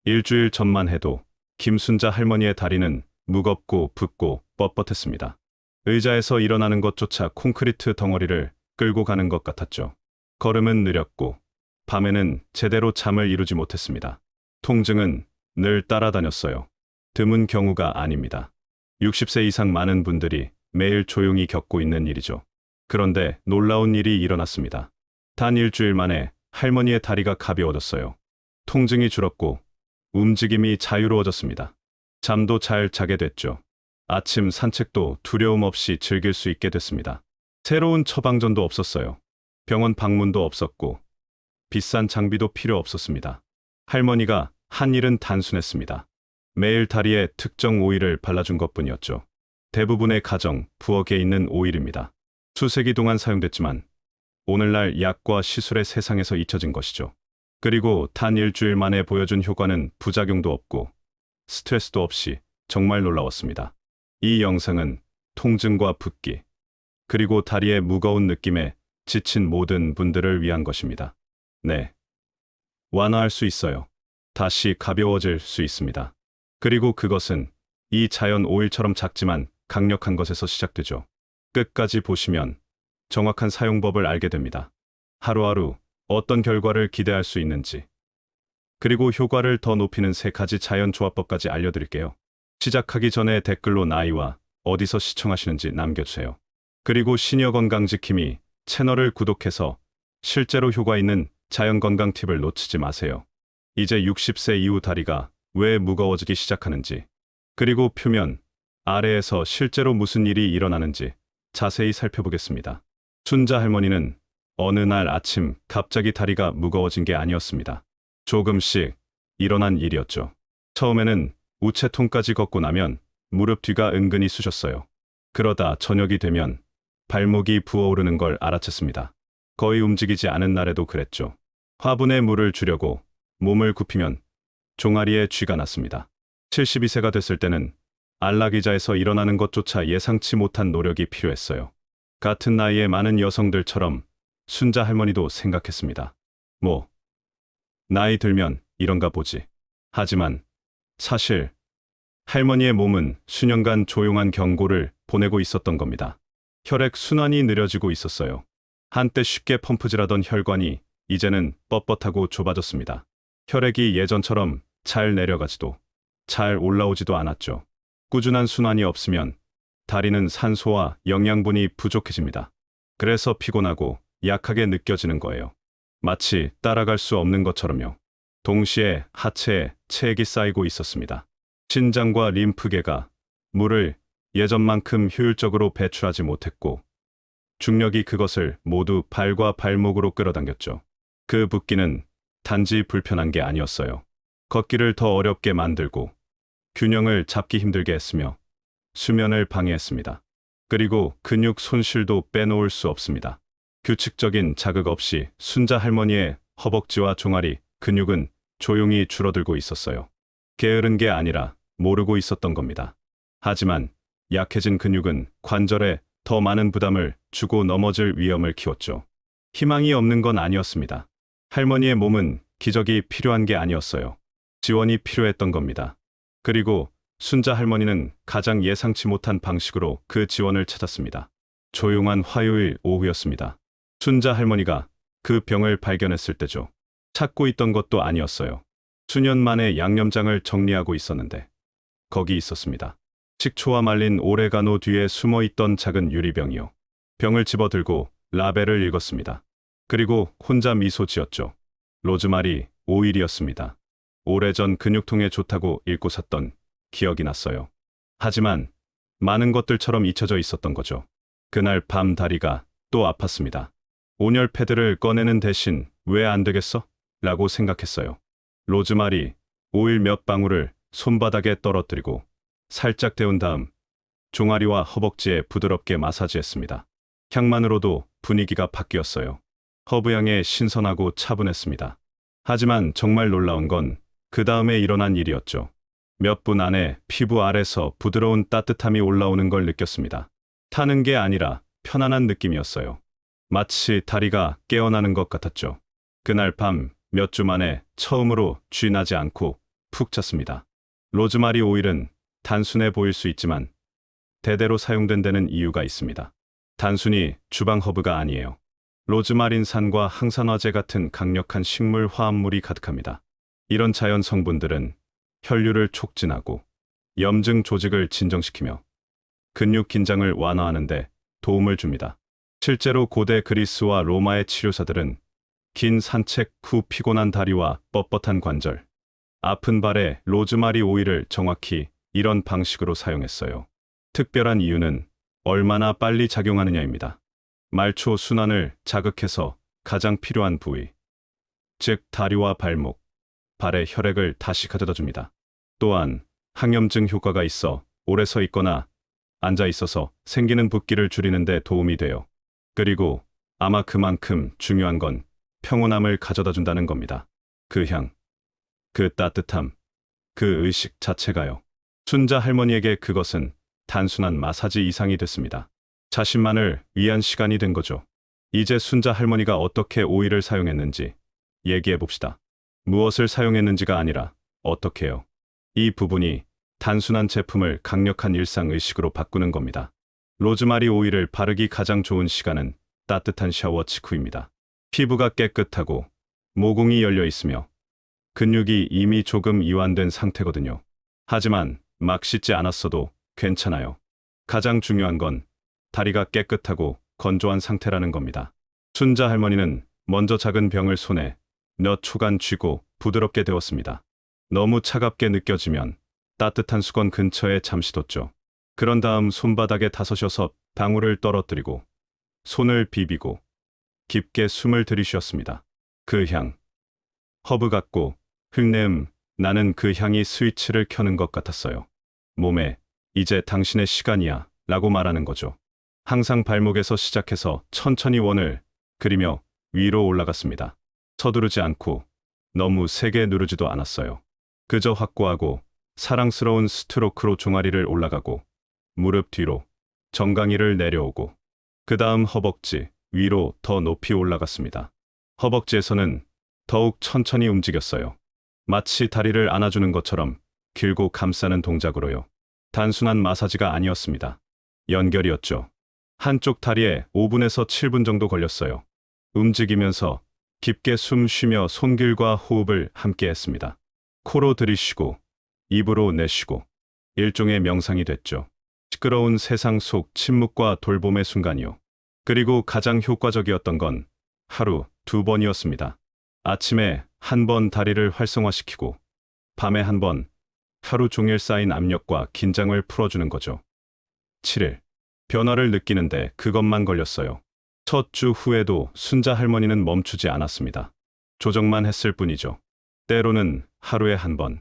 일주일 전만 해도 김순자 할머니의 다리는 무겁고 붓고 뻣뻣했습니다. 의자에서 일어나는 것조차 콘크리트 덩어리를 끌고 가는 것 같았죠. 걸음은 느렸고 밤에는 제대로 잠을 이루지 못했습니다. 통증은 늘 따라다녔어요. 드문 경우가 아닙니다. 60세 이상 많은 분들이 매일 조용히 겪고 있는 일이죠. 그런데 놀라운 일이 일어났습니다. 단 일주일 만에 할머니의 다리가 가벼워졌어요. 통증이 줄었고 움직임이 자유로워졌습니다. 잠도 잘 자게 됐죠. 아침 산책도 두려움 없이 즐길 수 있게 됐습니다. 새로운 처방전도 없었어요. 병원 방문도 없었고 비싼 장비도 필요 없었습니다. 할머니가 한 일은 단순했습니다. 매일 다리에 특정 오일을 발라준 것뿐이었죠. 대부분의 가정, 부엌에 있는 오일입니다. 수세기 동안 사용됐지만 오늘날 약과 시술의 세상에서 잊혀진 것이죠. 그리고 단 일주일 만에 보여준 효과는 부작용도 없고 스트레스도 없이 정말 놀라웠습니다. 이 영상은 통증과 붓기, 그리고 다리의 무거운 느낌에 지친 모든 분들을 위한 것입니다. 네. 완화할 수 있어요. 다시 가벼워질 수 있습니다. 그리고 그것은 이 자연 오일처럼 작지만 강력한 것에서 시작되죠. 끝까지 보시면 정확한 사용법을 알게 됩니다. 하루하루 어떤 결과를 기대할 수 있는지, 그리고 효과를 더 높이는 3가지 자연 조합법까지 알려드릴게요. 시작하기 전에 댓글로 나이와 어디서 시청하시는지 남겨주세요. 그리고 시니어 건강지킴이 채널을 구독해서 실제로 효과 있는 자연 건강 팁을 놓치지 마세요. 이제 60세 이후 다리가 왜 무거워지기 시작하는지, 그리고 표면 아래에서 실제로 무슨 일이 일어나는지 자세히 살펴보겠습니다. 순자 할머니는 어느 날 아침 갑자기 다리가 무거워진 게 아니었습니다. 조금씩 일어난 일이었죠. 처음에는 우체통까지 걷고 나면 무릎 뒤가 은근히 쑤셨어요. 그러다 저녁이 되면 발목이 부어오르는 걸 알아챘습니다. 거의 움직이지 않은 날에도 그랬죠. 화분에 물을 주려고 몸을 굽히면 종아리에 쥐가 났습니다. 72세가 됐을 때는 안락의자에서 일어나는 것조차 예상치 못한 노력이 필요했어요. 같은 나이의 많은 여성들처럼 순자 할머니도 생각했습니다. 나이 들면 이런가 보지. 하지만 사실 할머니의 몸은 수년간 조용한 경고를 보내고 있었던 겁니다. 혈액 순환이 느려지고 있었어요. 한때 쉽게 펌프질하던 혈관이 이제는 뻣뻣하고 좁아졌습니다. 혈액이 예전처럼 잘 내려가지도 잘 올라오지도 않았죠. 꾸준한 순환이 없으면 다리는 산소와 영양분이 부족해집니다. 그래서 피곤하고 약하게 느껴지는 거예요. 마치 따라갈 수 없는 것처럼요. 동시에 하체에 체액이 쌓이고 있었습니다. 신장과 림프계가 물을 예전만큼 효율적으로 배출하지 못했고 중력이 그것을 모두 발과 발목으로 끌어당겼죠. 그 붓기는 단지 불편한 게 아니었어요. 걷기를 더 어렵게 만들고 균형을 잡기 힘들게 했으며 수면을 방해했습니다. 그리고 근육 손실도 빼놓을 수 없습니다. 규칙적인 자극 없이 순자 할머니의 허벅지와 종아리, 근육은 조용히 줄어들고 있었어요. 게으른 게 아니라 모르고 있었던 겁니다. 하지만 약해진 근육은 관절에 더 많은 부담을 주고 넘어질 위험을 키웠죠. 희망이 없는 건 아니었습니다. 할머니의 몸은 기적이 필요한 게 아니었어요. 지원이 필요했던 겁니다. 그리고 순자 할머니는 가장 예상치 못한 방식으로 그 지원을 찾았습니다. 조용한 화요일 오후였습니다. 순자 할머니가 그 병을 발견했을 때죠. 찾고 있던 것도 아니었어요. 수년 만에 양념장을 정리하고 있었는데 거기 있었습니다. 식초와 말린 오레가노 뒤에 숨어있던 작은 유리병이요. 병을 집어들고 라벨을 읽었습니다. 그리고 혼자 미소 지었죠. 로즈마리 오일이었습니다. 오래전 근육통에 좋다고 읽고 샀던 기억이 났어요. 하지만 많은 것들처럼 잊혀져 있었던 거죠. 그날 밤 다리가 또 아팠습니다. 온열 패드를 꺼내는 대신 왜 안 되겠어? 라고 생각했어요. 로즈마리 오일 몇 방울을 손바닥에 떨어뜨리고 살짝 데운 다음 종아리와 허벅지에 부드럽게 마사지했습니다. 향만으로도 분위기가 바뀌었어요. 허브향에 신선하고 차분했습니다. 하지만 정말 놀라운 건 그 다음에 일어난 일이었죠. 몇 분 안에 피부 아래서 부드러운 따뜻함이 올라오는 걸 느꼈습니다. 타는 게 아니라 편안한 느낌이었어요. 마치 다리가 깨어나는 것 같았죠. 그날 밤 몇 주 만에 처음으로 쥐 나지 않고 푹 찼습니다. 로즈마리 오일은 단순해 보일 수 있지만 대대로 사용된 데는 이유가 있습니다. 단순히 주방 허브가 아니에요. 로즈마린산과 항산화제 같은 강력한 식물 화합물이 가득합니다. 이런 자연 성분들은 혈류를 촉진하고 염증 조직을 진정시키며 근육 긴장을 완화하는 데 도움을 줍니다. 실제로 고대 그리스와 로마의 치료사들은 긴 산책 후 피곤한 다리와 뻣뻣한 관절, 아픈 발에 로즈마리 오일을 정확히 이런 방식으로 사용했어요. 특별한 이유는 얼마나 빨리 작용하느냐입니다. 말초 순환을 자극해서 가장 필요한 부위, 즉 다리와 발목, 발의 혈액을 다시 가져다 줍니다. 또한 항염증 효과가 있어 오래 서 있거나 앉아 있어서 생기는 붓기를 줄이는 데 도움이 돼요. 그리고 아마 그만큼 중요한 건 평온함을 가져다 준다는 겁니다. 그 향, 그 따뜻함, 그 의식 자체가요. 순자 할머니에게 그것은 단순한 마사지 이상이 됐습니다. 자신만을 위한 시간이 된 거죠. 이제 순자 할머니가 어떻게 오일을 사용했는지 얘기해 봅시다. 무엇을 사용했는지가 아니라 어떻게요. 이 부분이 단순한 제품을 강력한 일상 의식으로 바꾸는 겁니다. 로즈마리 오일을 바르기 가장 좋은 시간은 따뜻한 샤워 직후입니다. 피부가 깨끗하고 모공이 열려 있으며 근육이 이미 조금 이완된 상태거든요. 하지만 막 씻지 않았어도 괜찮아요. 가장 중요한 건 다리가 깨끗하고 건조한 상태라는 겁니다. 순자 할머니는 먼저 작은 병을 손에 몇 초간 쥐고 부드럽게 데웠습니다. 너무 차갑게 느껴지면 따뜻한 수건 근처에 잠시 뒀죠. 그런 다음 손바닥에 5-6 방울을 떨어뜨리고 손을 비비고 깊게 숨을 들이쉬었습니다. 그 향, 허브 같고 흙내음 나는 그 향이 스위치를 켜는 것 같았어요. 몸에 이제 당신의 시간이야 라고 말하는 거죠. 항상 발목에서 시작해서 천천히 원을 그리며 위로 올라갔습니다. 서두르지 않고 너무 세게 누르지도 않았어요. 그저 확고하고 사랑스러운 스트로크로 종아리를 올라가고 무릎 뒤로 정강이를 내려오고 그 다음 허벅지 위로 더 높이 올라갔습니다. 허벅지에서는 더욱 천천히 움직였어요. 마치 다리를 안아주는 것처럼 길고 감싸는 동작으로요. 단순한 마사지가 아니었습니다. 연결이었죠. 한쪽 다리에 5분에서 7분 정도 걸렸어요. 움직이면서 깊게 숨 쉬며 손길과 호흡을 함께 했습니다. 코로 들이쉬고 입으로 내쉬고 일종의 명상이 됐죠. 시끄러운 세상 속 침묵과 돌봄의 순간이요. 그리고 가장 효과적이었던 건 하루 2번이었습니다. 아침에 1번 다리를 활성화시키고 밤에 1번 하루 종일 쌓인 압력과 긴장을 풀어주는 거죠. 7일. 변화를 느끼는데 그것만 걸렸어요. 첫 주 후에도 순자 할머니는 멈추지 않았습니다. 조정만 했을 뿐이죠. 때로는 하루에 1번,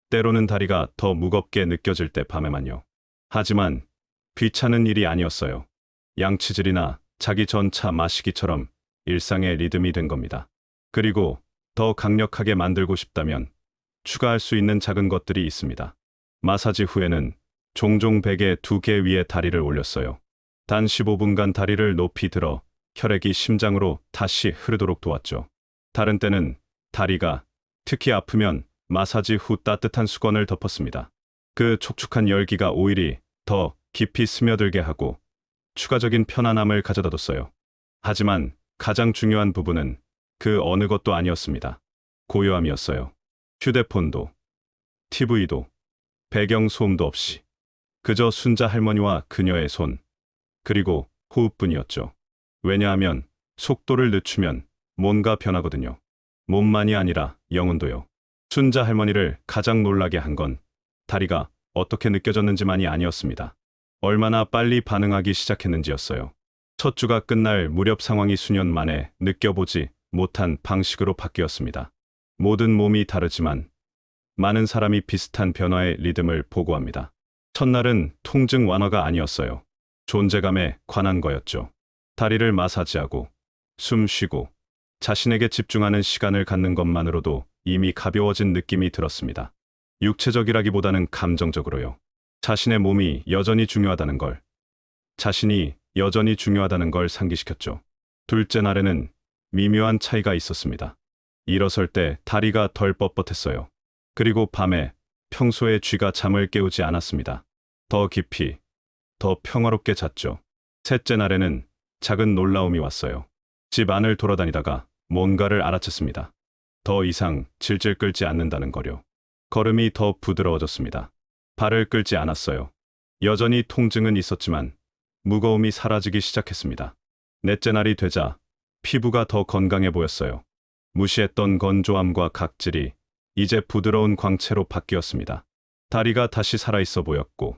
때로는 다리가 더 무겁게 느껴질 때 밤에만요. 하지만 귀찮은 일이 아니었어요. 양치질이나 자기 전 차 마시기처럼 일상의 리듬이 된 겁니다. 그리고 더 강력하게 만들고 싶다면 추가할 수 있는 작은 것들이 있습니다. 마사지 후에는 종종 베개 2개 위에 다리를 올렸어요. 단 15분간 다리를 높이 들어 혈액이 심장으로 다시 흐르도록 도왔죠. 다른 때는 다리가 특히 아프면 마사지 후 따뜻한 수건을 덮었습니다. 그 촉촉한 열기가 오일이 더 깊이 스며들게 하고 추가적인 편안함을 가져다 뒀어요. 하지만 가장 중요한 부분은 그 어느 것도 아니었습니다. 고요함이었어요. 휴대폰도, TV도, 배경 소음도 없이 그저 순자 할머니와 그녀의 손, 그리고 호흡뿐이었죠. 왜냐하면 속도를 늦추면 뭔가 변하거든요. 몸만이 아니라 영혼도요. 순자 할머니를 가장 놀라게 한 건 다리가 어떻게 느껴졌는지만이 아니었습니다. 얼마나 빨리 반응하기 시작했는지였어요. 첫 주가 끝날 무렵 상황이 수년 만에 느껴보지 못한 방식으로 바뀌었습니다. 모든 몸이 다르지만 많은 사람이 비슷한 변화의 리듬을 보고합니다. 첫날은 통증 완화가 아니었어요. 존재감에 관한 거였죠. 다리를 마사지하고 숨 쉬고 자신에게 집중하는 시간을 갖는 것만으로도 이미 가벼워진 느낌이 들었습니다. 육체적이라기보다는 감정적으로요. 자신의 몸이 여전히 중요하다는 걸, 자신이 여전히 중요하다는 걸 상기시켰죠. 둘째 날에는 미묘한 차이가 있었습니다. 일어설 때 다리가 덜 뻣뻣했어요. 그리고 밤에 평소에 쥐가 잠을 깨우지 않았습니다. 더 깊이, 더 평화롭게 잤죠. 셋째 날에는 작은 놀라움이 왔어요. 집 안을 돌아다니다가 뭔가를 알아챘습니다. 더 이상 질질 끌지 않는다는 거요. 걸음이 더 부드러워졌습니다. 발을 끌지 않았어요. 여전히 통증은 있었지만 무거움이 사라지기 시작했습니다. 넷째 날이 되자 피부가 더 건강해 보였어요. 무시했던 건조함과 각질이 이제 부드러운 광채로 바뀌었습니다. 다리가 다시 살아있어 보였고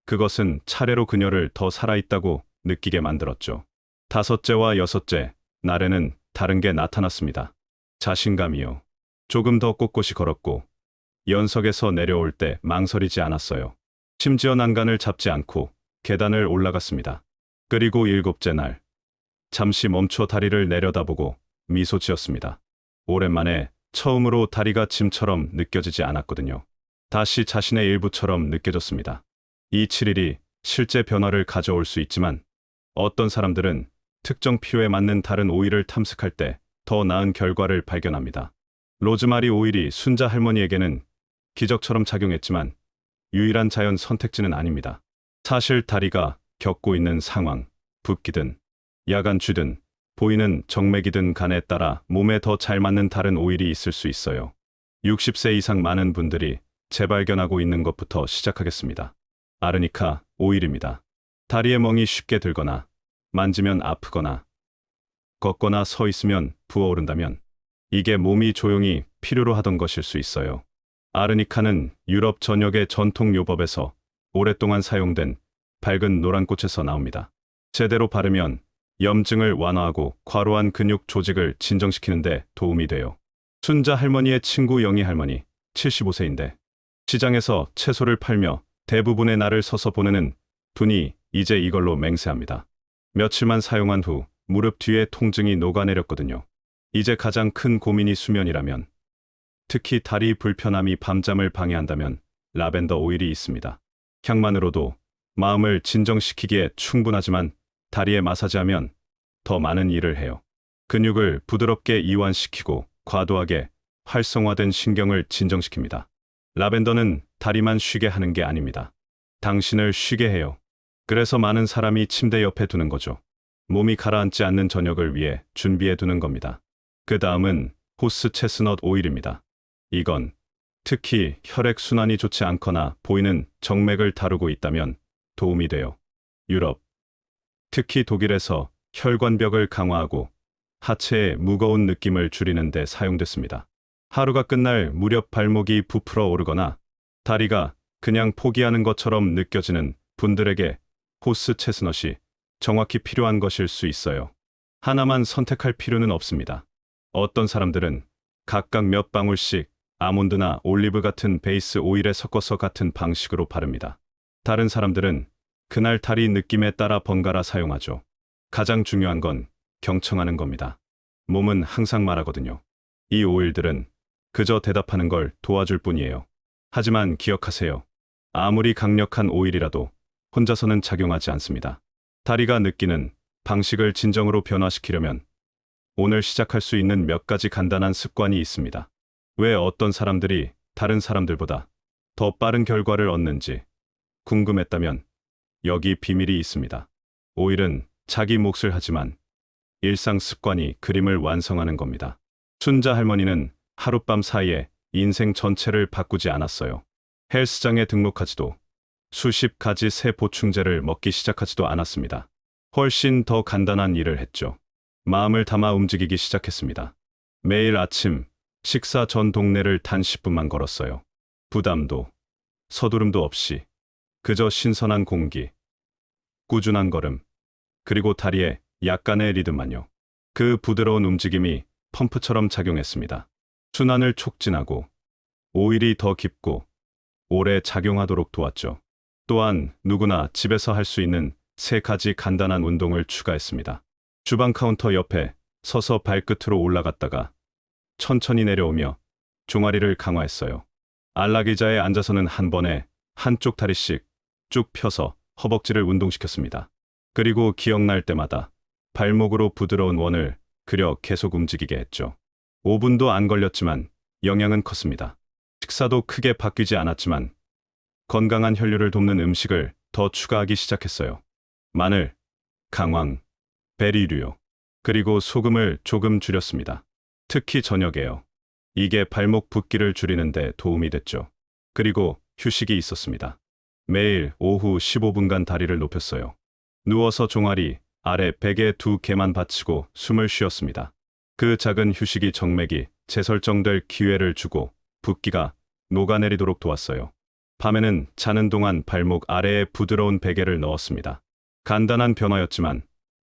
그것은 차례로 그녀를 더 살아있다고 느끼게 만들었죠. 다섯째와 여섯째 날에는 다른 게 나타났습니다. 자신감이요. 조금 더 꼿꼿이 걸었고 연석에서 내려올 때 망설이지 않았어요. 심지어 난간을 잡지 않고 계단을 올라갔습니다. 그리고 일곱째 날 잠시 멈춰 다리를 내려다보고 미소 지었습니다. 오랜만에 처음으로 다리가 짐처럼 느껴지지 않았거든요. 다시 자신의 일부처럼 느껴졌습니다. 이 7일이 실제 변화를 가져올 수 있지만 어떤 사람들은 특정 필요에 맞는 다른 오일을 탐색할 때 더 나은 결과를 발견합니다. 로즈마리 오일이 순자 할머니에게는 기적처럼 작용했지만 유일한 자연 선택지는 아닙니다. 사실 다리가 겪고 있는 상황, 붓기든 야간쥐든 보이는 정맥이든 간에 따라 몸에 더 잘 맞는 다른 오일이 있을 수 있어요. 60세 이상 많은 분들이 재발견하고 있는 것부터 시작하겠습니다. 아르니카 오일입니다. 다리에 멍이 쉽게 들거나 만지면 아프거나 걷거나 서 있으면 부어오른다면 이게 몸이 조용히 필요로 하던 것일 수 있어요. 아르니카는 유럽 전역의 전통 요법에서 오랫동안 사용된 밝은 노란 꽃에서 나옵니다. 제대로 바르면 염증을 완화하고 과로한 근육 조직을 진정시키는 데 도움이 돼요. 순자 할머니의 친구 영희 할머니 75세인데 시장에서 채소를 팔며 대부분의 날을 서서 보내는 분이 이제 이걸로 맹세합니다. 며칠만 사용한 후 무릎 뒤에 통증이 녹아내렸거든요. 이제 가장 큰 고민이 수면이라면, 특히 다리 불편함이 밤잠을 방해한다면 라벤더 오일이 있습니다. 향만으로도 마음을 진정시키기에 충분하지만 다리에 마사지하면 더 많은 일을 해요. 근육을 부드럽게 이완시키고 과도하게 활성화된 신경을 진정시킵니다. 라벤더는 다리만 쉬게 하는 게 아닙니다. 당신을 쉬게 해요. 그래서 많은 사람이 침대 옆에 두는 거죠. 몸이 가라앉지 않는 저녁을 위해 준비해 두는 겁니다. 그 다음은 호스 체스넛 오일입니다. 이건 특히 혈액순환이 좋지 않거나 보이는 정맥을 다루고 있다면 도움이 돼요. 유럽, 특히 독일에서 혈관벽을 강화하고 하체의 무거운 느낌을 줄이는 데 사용됐습니다. 하루가 끝날 무렵 발목이 부풀어 오르거나 다리가 그냥 포기하는 것처럼 느껴지는 분들에게 호스 체스넛이 정확히 필요한 것일 수 있어요. 하나만 선택할 필요는 없습니다. 어떤 사람들은 각각 몇 방울씩 아몬드나 올리브 같은 베이스 오일에 섞어서 같은 방식으로 바릅니다. 다른 사람들은 그날 다리 느낌에 따라 번갈아 사용하죠. 가장 중요한 건 경청하는 겁니다. 몸은 항상 말하거든요. 이 오일들은 그저 대답하는 걸 도와줄 뿐이에요. 하지만 기억하세요. 아무리 강력한 오일이라도 혼자서는 작용하지 않습니다. 다리가 느끼는 방식을 진정으로 변화시키려면 오늘 시작할 수 있는 몇 가지 간단한 습관이 있습니다. 왜 어떤 사람들이 다른 사람들보다 더 빠른 결과를 얻는지 궁금했다면 여기 비밀이 있습니다. 오일은 자기 몫을 하지만 일상 습관이 그림을 완성하는 겁니다. 순자 할머니는 하룻밤 사이에 인생 전체를 바꾸지 않았어요. 헬스장에 등록하지도 수십 가지 새 보충제를 먹기 시작하지도 않았습니다. 훨씬 더 간단한 일을 했죠. 마음을 담아 움직이기 시작했습니다. 매일 아침 식사 전 동네를 단 10분만 걸었어요. 부담도 서두름도 없이 그저 신선한 공기, 꾸준한 걸음, 그리고 다리에 약간의 리듬만요. 그 부드러운 움직임이 펌프처럼 작용했습니다. 순환을 촉진하고 오일이 더 깊고 오래 작용하도록 도왔죠. 또한 누구나 집에서 할 수 있는 3가지 간단한 운동을 추가했습니다. 주방 카운터 옆에 서서 발끝으로 올라갔다가 천천히 내려오며 종아리를 강화했어요. 안락의자에 앉아서는 한 번에 한쪽 다리씩 쭉 펴서 허벅지를 운동시켰습니다. 그리고 기억날 때마다 발목으로 부드러운 원을 그려 계속 움직이게 했죠. 5분도 안 걸렸지만 영향은 컸습니다. 식사도 크게 바뀌지 않았지만 건강한 혈류를 돕는 음식을 더 추가하기 시작했어요. 마늘, 강황, 베리류요. 그리고 소금을 조금 줄였습니다. 특히 저녁에요. 이게 발목 붓기를 줄이는데 도움이 됐죠. 그리고 휴식이 있었습니다. 매일 오후 15분간 다리를 높였어요. 누워서 종아리 아래 베개 2개만 받치고 숨을 쉬었습니다. 그 작은 휴식이 정맥이 재설정될 기회를 주고 붓기가 녹아내리도록 도왔어요. 밤에는 자는 동안 발목 아래에 부드러운 베개를 넣었습니다. 간단한 변화였지만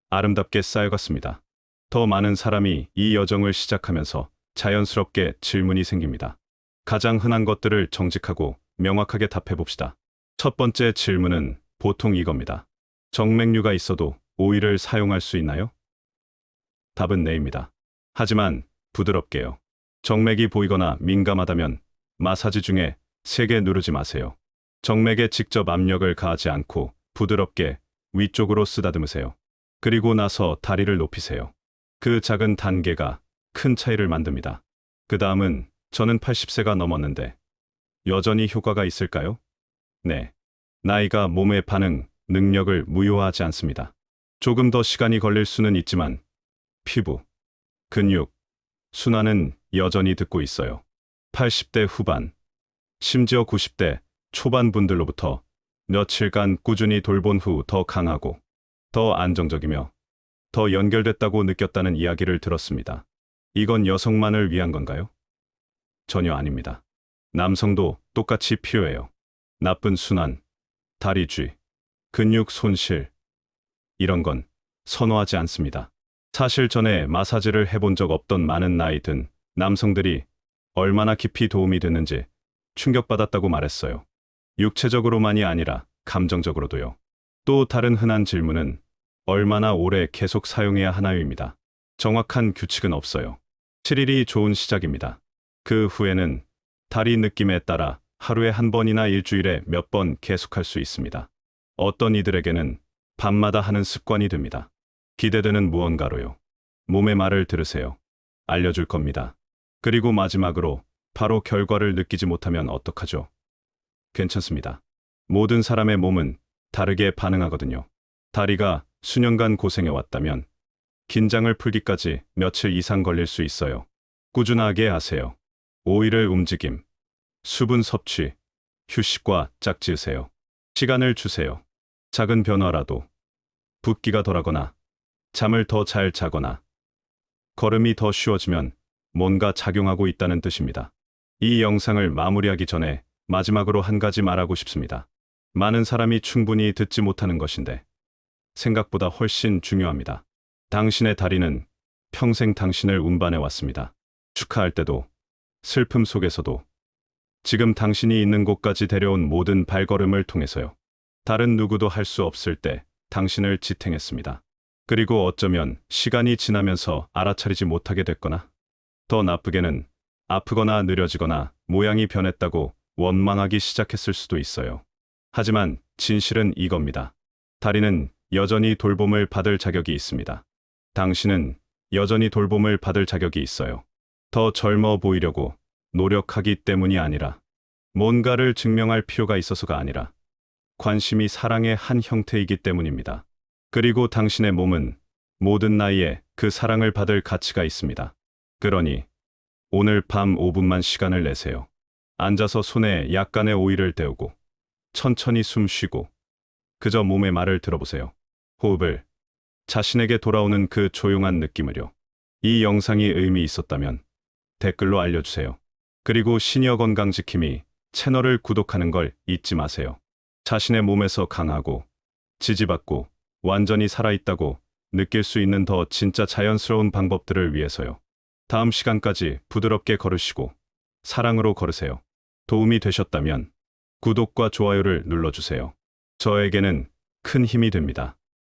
아름답게 쌓여갔습니다. 더 많은 사람이 이 여정을 시작하면서 자연스럽게 질문이 생깁니다. 가장 흔한 것들을 정직하고 명확하게 답해봅시다. 첫 번째 질문은 보통 이겁니다. 정맥류가 있어도 오일을 사용할 수 있나요? 답은 네입니다. 하지만 부드럽게요. 정맥이 보이거나 민감하다면 마사지 중에 세게 누르지 마세요. 정맥에 직접 압력을 가하지 않고 부드럽게 위쪽으로 쓰다듬으세요. 그리고 나서 다리를 높이세요. 그 작은 단계가 큰 차이를 만듭니다. 그 다음은 저는 80세가 넘었는데 여전히 효과가 있을까요? 네. 나이가 몸의 반응, 능력을 무효화하지 않습니다. 조금 더 시간이 걸릴 수는 있지만 피부, 근육, 순환은 여전히 듣고 있어요. 80대 후반, 심지어 90대 초반 분들로부터 며칠간 꾸준히 돌본 후 더 강하고 더 안정적이며 더 연결됐다고 느꼈다는 이야기를 들었습니다. 이건 여성만을 위한 건가요? 전혀 아닙니다. 남성도 똑같이 필요해요. 나쁜 순환, 다리 쥐, 근육 손실, 이런 건 선호하지 않습니다. 사실 전에 마사지를 해본 적 없던 많은 나이 든 남성들이 얼마나 깊이 도움이 됐는지 충격받았다고 말했어요. 육체적으로만이 아니라 감정적으로도요. 또 다른 흔한 질문은 얼마나 오래 계속 사용해야 하나요입니다. 정확한 규칙은 없어요. 7일이 좋은 시작입니다. 그 후에는 다리 느낌에 따라 하루에 한 번이나 일주일에 몇 번 계속할 수 있습니다. 어떤 이들에게는 밤마다 하는 습관이 됩니다. 기대되는 무언가로요. 몸의 말을 들으세요. 알려줄 겁니다. 그리고 마지막으로 바로 결과를 느끼지 못하면 어떡하죠? 괜찮습니다. 모든 사람의 몸은 다르게 반응하거든요. 다리가 수년간 고생해왔다면 긴장을 풀기까지 며칠 이상 걸릴 수 있어요. 꾸준하게 하세요. 오일을 움직임, 수분 섭취, 휴식과 짝지으세요. 시간을 주세요. 작은 변화라도 붓기가 덜하거나 잠을 더 잘 자거나 걸음이 더 쉬워지면 뭔가 작용하고 있다는 뜻입니다. 이 영상을 마무리하기 전에 마지막으로 한 가지 말하고 싶습니다. 많은 사람이 충분히 듣지 못하는 것인데 생각보다 훨씬 중요합니다. 당신의 다리는 평생 당신을 운반해 왔습니다. 축하할 때도 슬픔 속에서도 지금 당신이 있는 곳까지 데려온 모든 발걸음을 통해서요. 다른 누구도 할 수 없을 때 당신을 지탱했습니다. 그리고 어쩌면 시간이 지나면서 알아차리지 못하게 됐거나 더 나쁘게는 아프거나 느려지거나 모양이 변했다고 원망하기 시작했을 수도 있어요. 하지만 진실은 이겁니다. 다리는 여전히 돌봄을 받을 자격이 있습니다. 당신은 여전히 돌봄을 받을 자격이 있어요. 더 젊어 보이려고 노력하기 때문이 아니라 뭔가를 증명할 필요가 있어서가 아니라 관심이 사랑의 한 형태이기 때문입니다. 그리고 당신의 몸은 모든 나이에 그 사랑을 받을 가치가 있습니다. 그러니 오늘 밤 5분만 시간을 내세요. 앉아서 손에 약간의 오일을 데우고 천천히 숨 쉬고 그저 몸의 말을 들어보세요. 호흡을, 자신에게 돌아오는 그 조용한 느낌을요. 이 영상이 의미 있었다면 댓글로 알려주세요. 그리고 시니어 건강지킴이 채널을 구독하는 걸 잊지 마세요. 자신의 몸에서 강하고 지지받고 완전히 살아있다고 느낄 수 있는 더 진짜 자연스러운 방법들을 위해서요. 다음 시간까지 부드럽게 걸으시고 사랑으로 걸으세요. 도움이 되셨다면 구독과 좋아요를 눌러주세요. 저에게는 큰 힘이 됩니다.